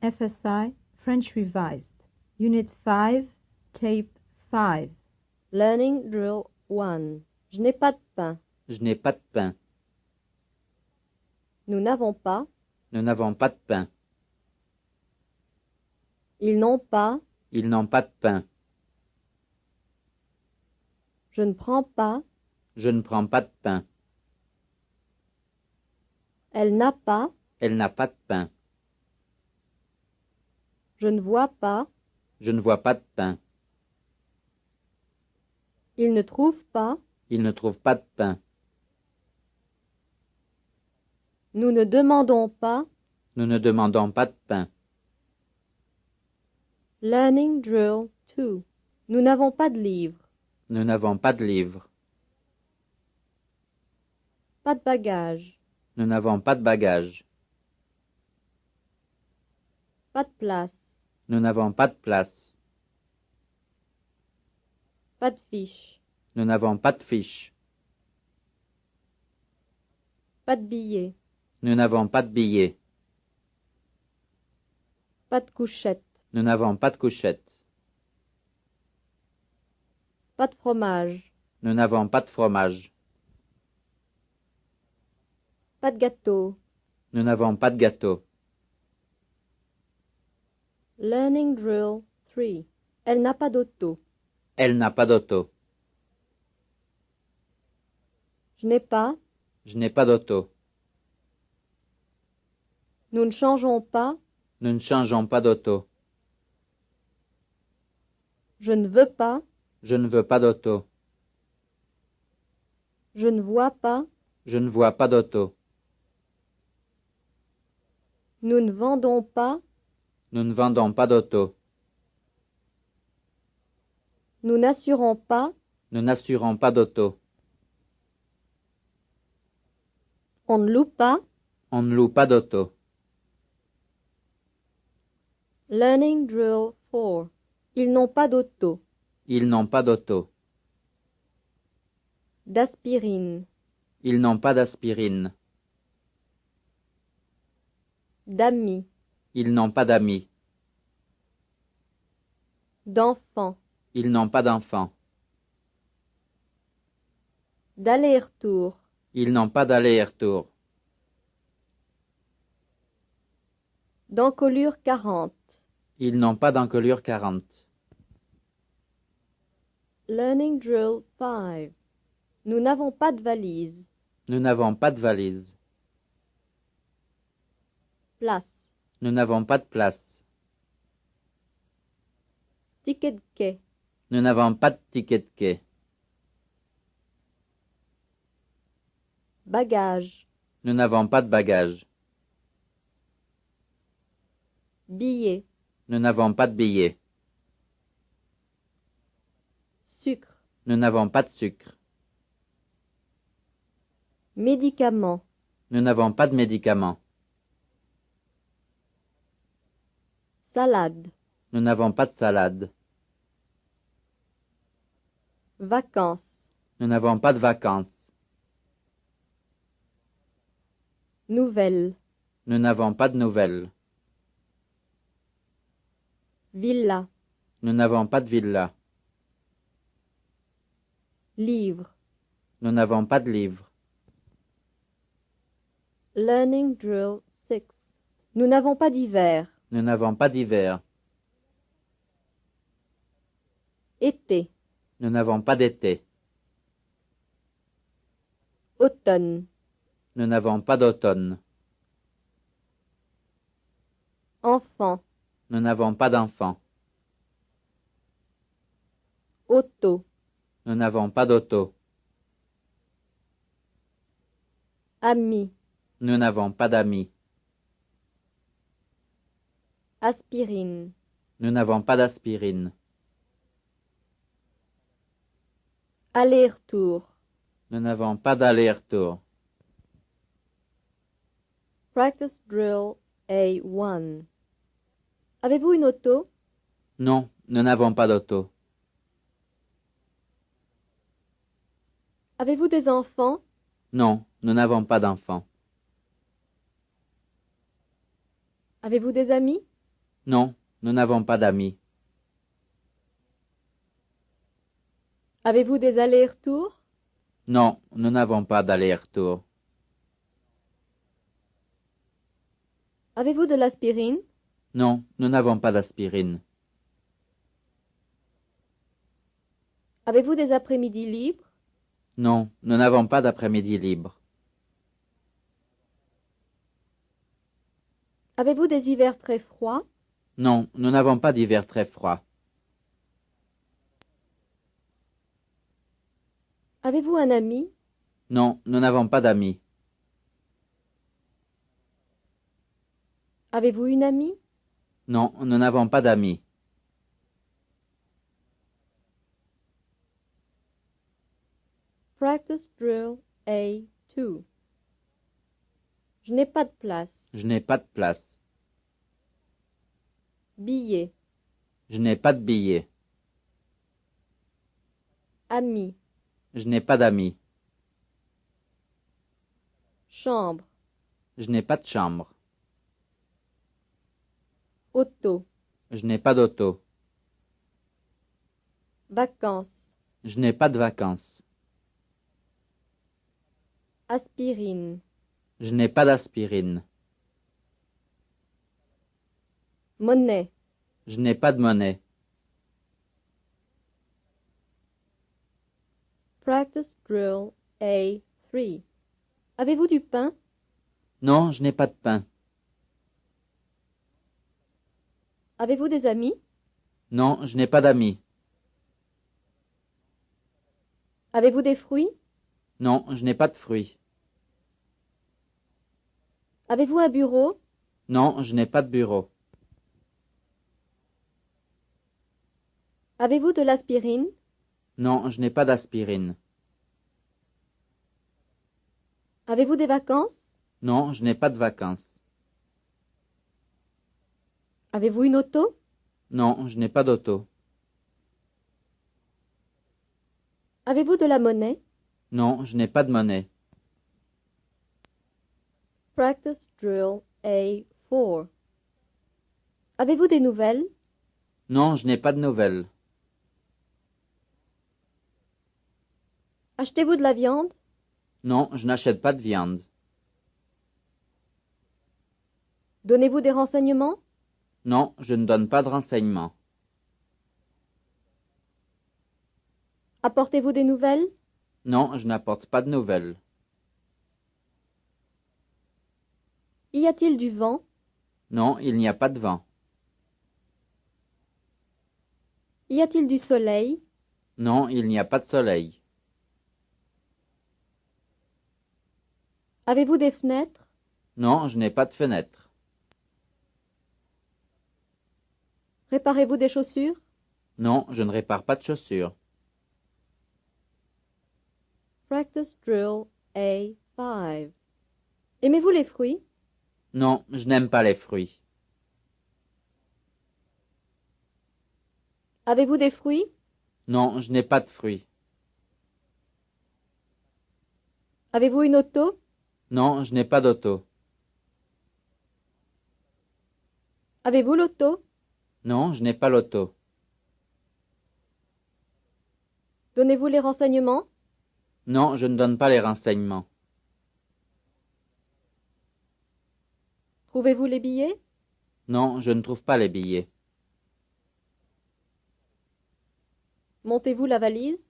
FSI French Revised Unit 5 Tape 5 Learning Drill 1. Je n'ai pas de pain. Je n'ai pas de pain. Nous n'avons pas. Nous n'avons pas de pain. Ils n'ont pas. Ils n'ont pas de pain. Je ne prends pas. Je ne prends pas de pain. Elle n'a pas. Elle n'a pas de pain. Je ne vois pas. Je ne vois pas de pain. Ils ne trouvent pas. Ils ne trouvent pas de pain. Nous ne demandons pas. Nous ne demandons pas de pain. Learning Drill 2. Nous n'avons pas de livre. Nous n'avons pas de livres. Pas de bagages. Nous n'avons pas de bagages. Pas de place. Nous n'avons pas de place. Pas de fiche. Nous n'avons pas de fiches. Pas de billets. Nous n'avons pas de billets. Pas de couchette. Nous n'avons pas de couchette. Pas de fromage. Nous n'avons pas de fromage. Pas de gâteau. Nous n'avons pas de gâteau. Learning Drill 3. Elle n'a pas d'auto. Elle n'a pas d'auto. Je n'ai pas. Je n'ai pas d'auto. Nous ne changeons pas. Nous ne changeons pas d'auto. Je ne veux pas. Je ne veux pas d'auto. Je ne vois pas. Je ne vois pas d'auto. Nous ne vendons pas. Nous ne vendons pas d'auto. Nous n'assurons pas. Nous n'assurons pas d'auto. On ne loue pas. On ne loue pas d'auto. Learning Drill 4. Ils n'ont pas d'auto. Ils n'ont pas d'auto. D'aspirine. Ils n'ont pas d'aspirine. D'amis. Ils n'ont pas d'amis. D'enfants. Ils n'ont pas d'enfants. D'aller-retour. Ils n'ont pas d'aller-retour. D'encolure 40. Ils n'ont pas d'encolure 40. Learning Drill 5. Nous n'avons pas de valise. Nous n'avons pas de valise. Place. Nous n'avons pas de place. Ticket de quai. Nous n'avons pas de ticket de quai. Bagage. Nous n'avons pas de bagages. Billet. Nous n'avons pas de billets. Sucre. Nous n'avons pas de sucre. Médicaments. Nous n'avons pas de médicaments. Salade. Nous n'avons pas de salade. Vacances. Nous n'avons pas de vacances. Nouvelles. Nous n'avons pas de nouvelles. Villa. Nous n'avons pas de villa. Livre. Nous n'avons pas de livres. Learning Drill 6. Nous n'avons pas d'hiver. Nous n'avons pas d'hiver. Été. Nous n'avons pas d'été. Automne. Nous n'avons pas d'automne. Enfant. Nous n'avons pas d'enfants. Auto. Nous n'avons pas d'auto. Ami. Nous n'avons pas d'amis. Aspirine. Nous n'avons pas d'aspirine. Aller-retour. Nous n'avons pas d'aller-retour. Practice Drill A1. Avez-vous une auto? Non, nous n'avons pas d'auto. Avez-vous des enfants? Non, nous n'avons pas d'enfants. Avez-vous des amis? Non, nous n'avons pas d'amis. Avez-vous des allers-retours? Non, nous n'avons pas d'aller-retour. Avez-vous de l'aspirine? Non, nous n'avons pas d'aspirine. Avez-vous des après-midi libres? Non, nous n'avons pas d'après-midi libre. Avez-vous des hivers très froids? Non, nous n'avons pas d'hiver très froid. Avez-vous un ami? Non, nous n'avons pas d'amis. Avez-vous une amie? Non, nous n'avons pas d'amis. Practice drill A2. Je n'ai pas de place. Je n'ai pas de place. Billet. Je n'ai pas de billet. Ami. Je n'ai pas d'amis. Chambre. Je n'ai pas de chambre. Auto. Je n'ai pas d'auto. Vacances. Je n'ai pas de vacances. Aspirine. Je n'ai pas d'aspirine. Monnaie. Je n'ai pas de monnaie. Practice drill A3. Avez-vous du pain? Non, je n'ai pas de pain. Avez-vous des amis? Non, je n'ai pas d'amis. Avez-vous des fruits? Non, je n'ai pas de fruits. Avez-vous un bureau? Non, je n'ai pas de bureau. Avez-vous de l'aspirine? Non, je n'ai pas d'aspirine. Avez-vous des vacances? Non, je n'ai pas de vacances. Avez-vous une auto? Non, je n'ai pas d'auto. Avez-vous de la monnaie? Non, je n'ai pas de monnaie. Practice drill A4. Avez-vous des nouvelles? Non, je n'ai pas de nouvelles. Achetez-vous de la viande? Non, je n'achète pas de viande. Donnez-vous des renseignements? Non, je ne donne pas de renseignements. Apportez-vous des nouvelles? Non, je n'apporte pas de nouvelles. Y a-t-il du vent? Non, il n'y a pas de vent. Y a-t-il du soleil? Non, il n'y a pas de soleil. Avez-vous des fenêtres? Non, je n'ai pas de fenêtre. Réparez-vous des chaussures? Non, je ne répare pas de chaussures. Practice drill A5. Aimez-vous les fruits? Non, je n'aime pas les fruits. Avez-vous des fruits? Non, je n'ai pas de fruits. Avez-vous une auto? Non, je n'ai pas d'auto. Avez-vous l'auto? Non, je n'ai pas l'auto. Donnez-vous les renseignements? Non, je ne donne pas les renseignements. Trouvez-vous les billets? Non, je ne trouve pas les billets. Montez-vous la valise?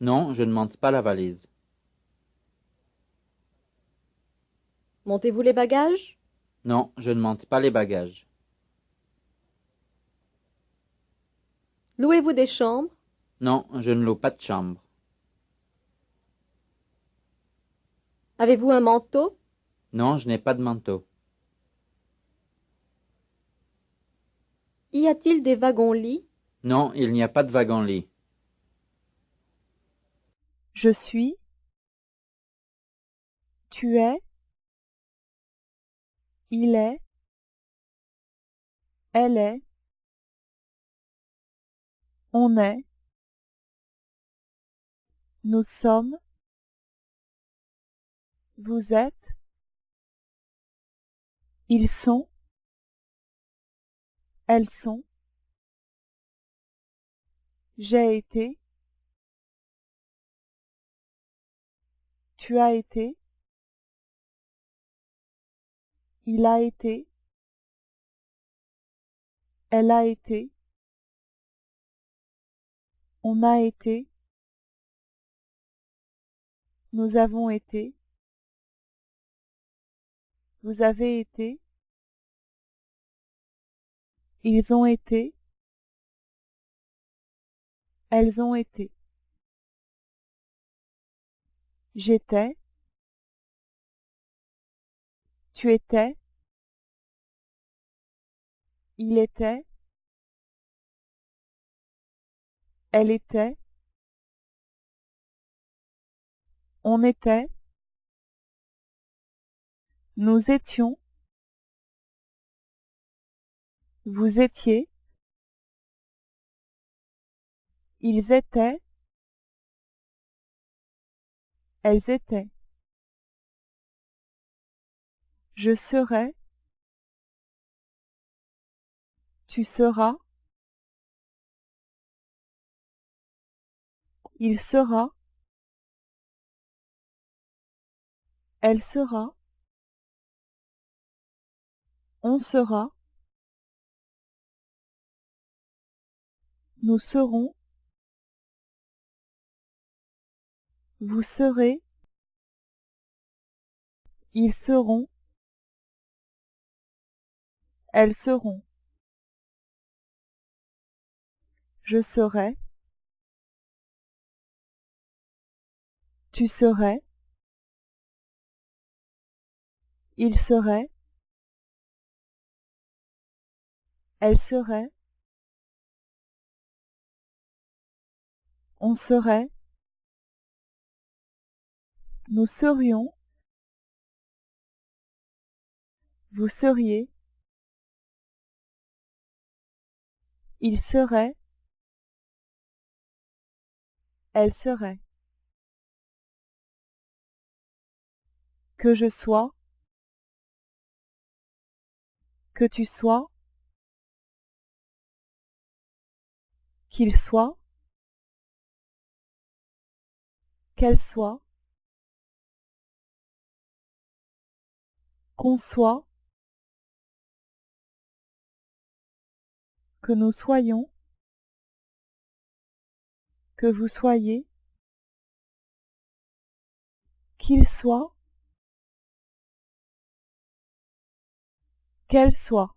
Non, je ne monte pas la valise. Montez-vous les bagages? Non, je ne monte pas les bagages. Louez-vous des chambres? Non, je ne loue pas de chambre. Avez-vous un manteau? Non, je n'ai pas de manteau. Y a-t-il des wagons-lits? Non, il n'y a pas de wagon-lit. Je suis, tu es, il est, elle est, on est, nous sommes, vous êtes, ils sont, elles sont, j'ai été, tu as été, il a été, elle a été, on a été, nous avons été, vous avez été, ils ont été, elles ont été. J'étais, tu étais, il était, elle était, on était, nous étions, vous étiez, ils étaient, elles étaient. Je serai, tu seras, il sera, elle sera, on sera, nous serons, vous serez, ils seront, elles seront. Je serai, tu serais, il serait, elle serait, on serait, nous serions, vous seriez, il serait, elle serait. Que je sois, que tu sois, qu'il soit, qu'elle soit, qu'on soit, que nous soyons, que vous soyez, qu'il soit, qu'elle soit.